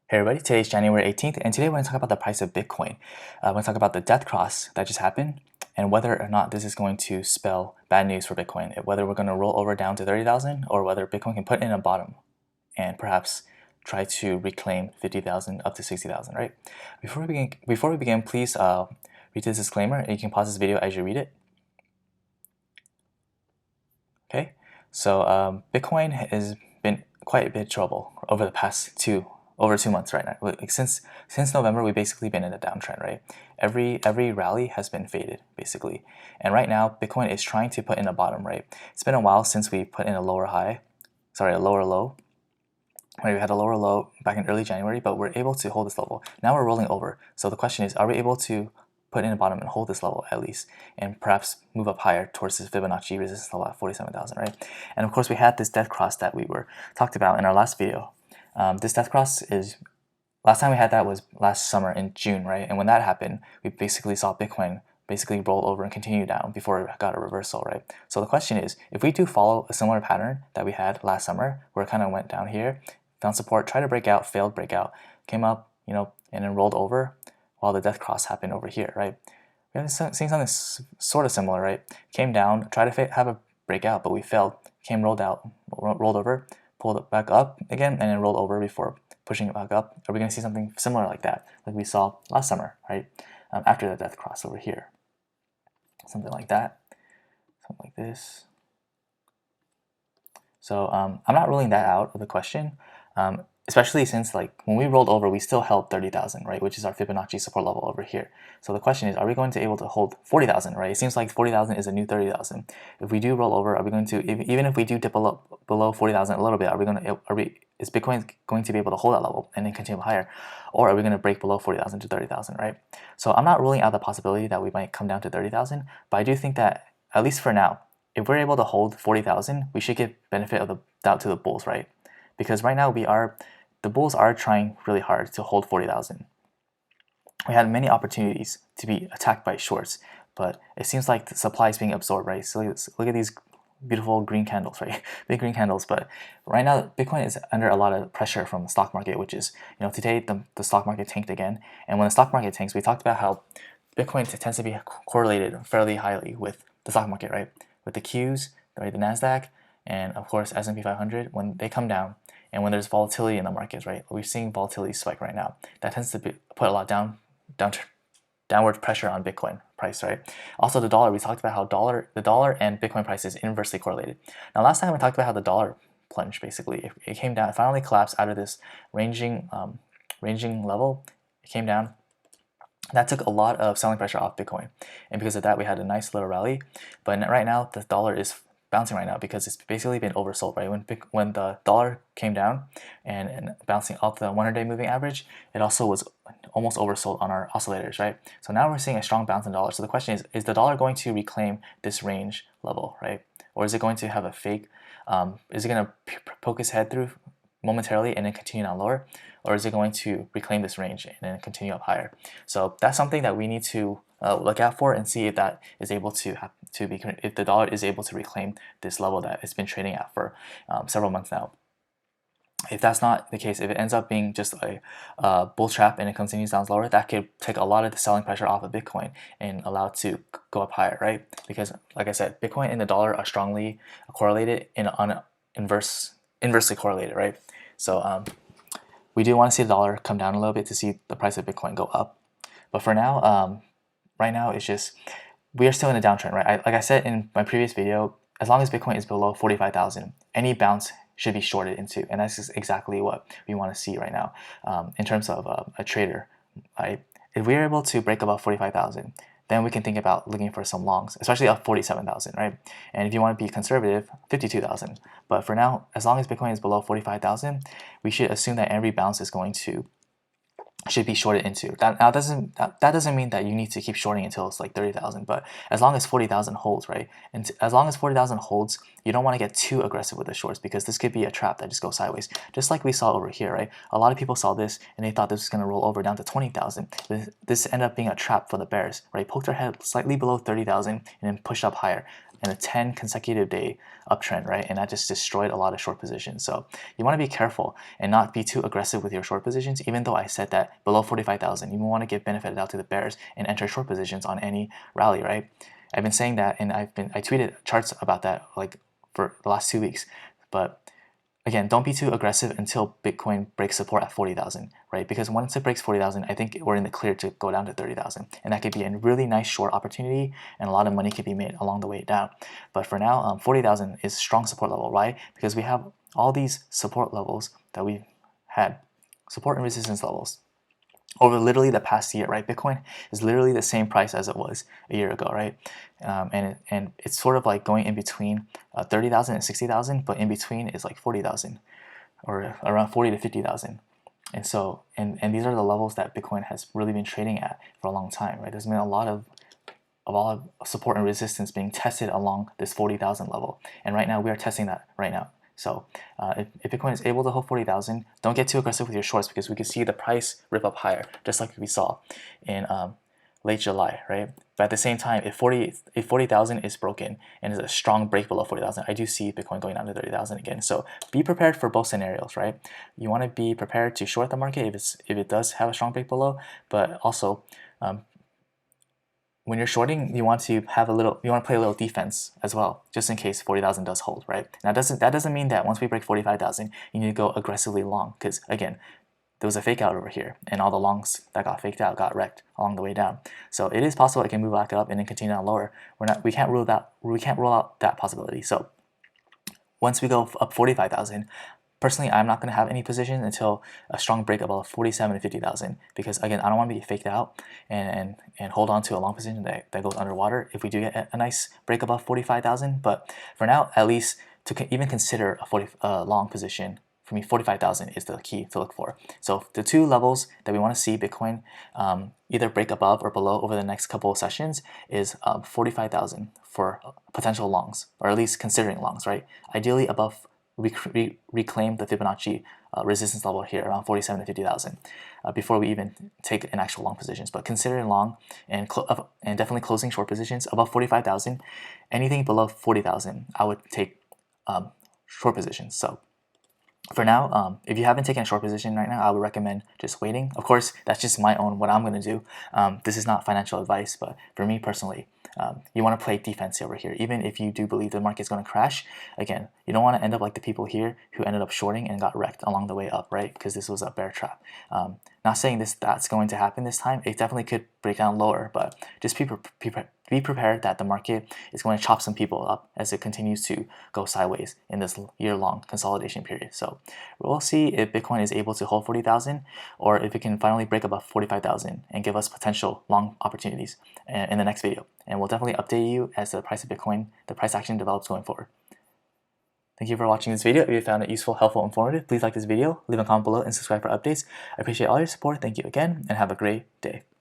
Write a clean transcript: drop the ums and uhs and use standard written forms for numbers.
Hey everybody, today's January 18th, and today we're going to talk about the price of Bitcoin. We're going to talk about the death cross that just happened, and whether or not this is going to spell bad news for Bitcoin, whether we're going to roll over down to 30,000, or whether Bitcoin can put in a bottom and perhaps try to reclaim 50,000 up to 60,000, right? Before we begin, please read this disclaimer, and you can pause this video as you read it. Okay, so Bitcoin has been quite a bit of trouble over the past over 2 months right now. Like since November, we've basically been in a downtrend, right? Every rally has been faded basically, and right now Bitcoin is trying to put in a bottom, right? It's been a while since we put in a lower low. Right, we had a lower low back in early January, but we're able to hold this level. Now we're rolling over. So the question is, are we able to put in a bottom and hold this level at least, and perhaps move up higher towards this Fibonacci resistance level at 47,000, right? And of course, we had this death cross that we were talked about in our last video. This death cross is, last time we had that was last summer in June, right? And when that happened, we basically saw Bitcoin basically roll over and continue down before it got a reversal, right? So the question is, if we do follow a similar pattern that we had last summer, where it kind of went down here, found support, tried to break out, failed breakout, came up, and then rolled over while the death cross happened over here, right? We're seeing something sort of similar, right? Came down, tried to have a breakout, but we failed. Rolled over, pulled it back up again, and then rolled over before pushing it back up. Are we going to see something similar like that, like we saw last summer, right? After the death cross over here. Something like that. Something like this. So I'm not ruling that out of the question, especially since like when we rolled over, we still held 30,000, right, which is our Fibonacci support level over here. So the question is, are we going to be able to hold 40,000, right? It seems like 40,000 is a new 30,000. If we do roll over, are we going to, even if we do dip below 40,000 a little bit, is Bitcoin going to be able to hold that level and then continue higher, or are we going to break below 40,000 to 30,000, right? So I'm not ruling out the possibility that we might come down to 30,000, but I do think that at least for now, if we're able to hold 40,000, we should give benefit of the doubt to the bulls, right? Because right now the bulls are trying really hard to hold 40,000. We had many opportunities to be attacked by shorts, but it seems like the supply is being absorbed, right? So look at these beautiful green candles, right? Big green candles. But right now, Bitcoin is under a lot of pressure from the stock market, which is, today the stock market tanked again. And when the stock market tanks, we talked about how Bitcoin tends to be correlated fairly highly with the stock market, right? With the Qs, right, the NASDAQ, and of course S&P 500, when they come down, and when there's volatility in the markets, right? We're seeing volatility spike right now. That tends to put a lot downward pressure on Bitcoin price, right? Also the dollar, we talked about how the dollar and Bitcoin price is inversely correlated. Now last time we talked about how the dollar plunged basically. It came down, it finally collapsed out of this ranging level. It came down. That took a lot of selling pressure off Bitcoin, and because of that, we had a nice little rally. But right now, the dollar is bouncing right now because it's basically been oversold. Right, when the dollar came down and bouncing off the 100-day moving average, it also was almost oversold on our oscillators. Right, so now we're seeing a strong bounce in dollar. So the question is the dollar going to reclaim this range level, right, or is it going to have a fake? Is it going to poke its head through momentarily and then continue down lower, or is it going to reclaim this range and then continue up higher? So that's something that we need to look out for and see if that is able if the dollar is able to reclaim this level that it's been trading at for several months now. If that's not the case, if it ends up being just a bull trap and it continues down lower, that could take a lot of the selling pressure off of Bitcoin and allow it to go up higher, right? Because like I said, Bitcoin and the dollar are strongly correlated inversely correlated, right? So we do want to see the dollar come down a little bit to see the price of Bitcoin go up. But for now, right now it's just, we are still in a downtrend, right? Like I said in my previous video, as long as Bitcoin is below 45,000, any bounce should be shorted into, and that's just exactly what we want to see right now in terms of a trader, right? If we're able to break above 45,000, then we can think about looking for some longs, especially up 47,000, right? And if you want to be conservative, 52,000. But for now, as long as Bitcoin is below 45,000, we should assume that every bounce is going to should be shorted into. That doesn't mean that you need to keep shorting until it's like 30,000, but as long as 40,000 holds, right? And as long as 40,000 holds, you don't want to get too aggressive with the shorts because this could be a trap that just goes sideways. Just like we saw over here, right? A lot of people saw this and they thought this was going to roll over down to 20,000. This ended up being a trap for the bears, right? Poked their head slightly below 30,000 and then pushed up higher. and a 10 consecutive day uptrend, right? And that just destroyed a lot of short positions. So you want to be careful and not be too aggressive with your short positions, even though I said that below 45,000, you want to give benefit out to the bears and enter short positions on any rally, right? I've been saying that, and I tweeted charts about that like for the last 2 weeks. But again, don't be too aggressive until Bitcoin breaks support at 40,000, right? Because once it breaks 40,000, I think we're in the clear to go down to 30,000. And that could be a really nice short opportunity, and a lot of money could be made along the way down. But for now, 40,000 is strong support level. Why? Because we have all these support levels that we've had, support and resistance levels, over literally the past year, right? Bitcoin is literally the same price as it was a year ago, right? And it's sort of like going in between 30,000 and 60,000, but in between is like 40,000 or around 40 to 50,000. And so, and these are the levels that Bitcoin has really been trading at for a long time, right? There's been a lot of support and resistance being tested along this 40,000 level. And right now we are testing that right now. So if Bitcoin is able to hold 40,000, don't get too aggressive with your shorts, because we can see the price rip up higher, just like we saw in late July, right? But at the same time, if 40,000 is broken and is a strong break below 40,000, I do see Bitcoin going down to 30,000 again. So be prepared for both scenarios, right? You want to be prepared to short the market if it does have a strong break below, but also when you're shorting, you want to play a little defense as well, just in case 40,000 does hold, right? Now that doesn't mean that once we break 45,000, you need to go aggressively long, because again, there was a fake out over here, and all the longs that got faked out got wrecked along the way down. So it is possible it can move back up and then continue down lower. We can't rule out that possibility. So once we go up 45,000, personally, I'm not going to have any position until a strong break above 47 to 50,000, because again, I don't want to be faked out and hold on to a long position that goes underwater if we do get a nice break above 45,000. But for now, at least to even consider a long position, for me, 45,000 is the key to look for. So the two levels that we want to see Bitcoin either break above or below over the next couple of sessions is 45,000 for potential longs, or at least considering longs, right? Ideally above, reclaim the Fibonacci resistance level here around 47 to 50,000 before we even take an actual long positions. But considering long and definitely closing short positions above 45,000, anything below 40,000, I would take short positions. So for now, if you haven't taken a short position right now, I would recommend just waiting. Of course, that's just what I'm going to do. This is not financial advice, but for me personally, you want to play defense over here. Even if you do believe the market's going to crash, again, you don't want to end up like the people here who ended up shorting and got wrecked along the way up, right? Because this was a bear trap. Not saying that's going to happen this time. It definitely could break down lower, but just be prepared that the market is going to chop some people up as it continues to go sideways in this year-long consolidation period. So we'll see if Bitcoin is able to hold 40,000, or if it can finally break above 45,000 and give us potential long opportunities in the next video. And we'll definitely update you as the price of Bitcoin, the price action develops going forward. Thank you for watching this video. If you found it useful, helpful, informative, please like this video, leave a comment below, and subscribe for updates. I appreciate all your support. Thank you again, and have a great day.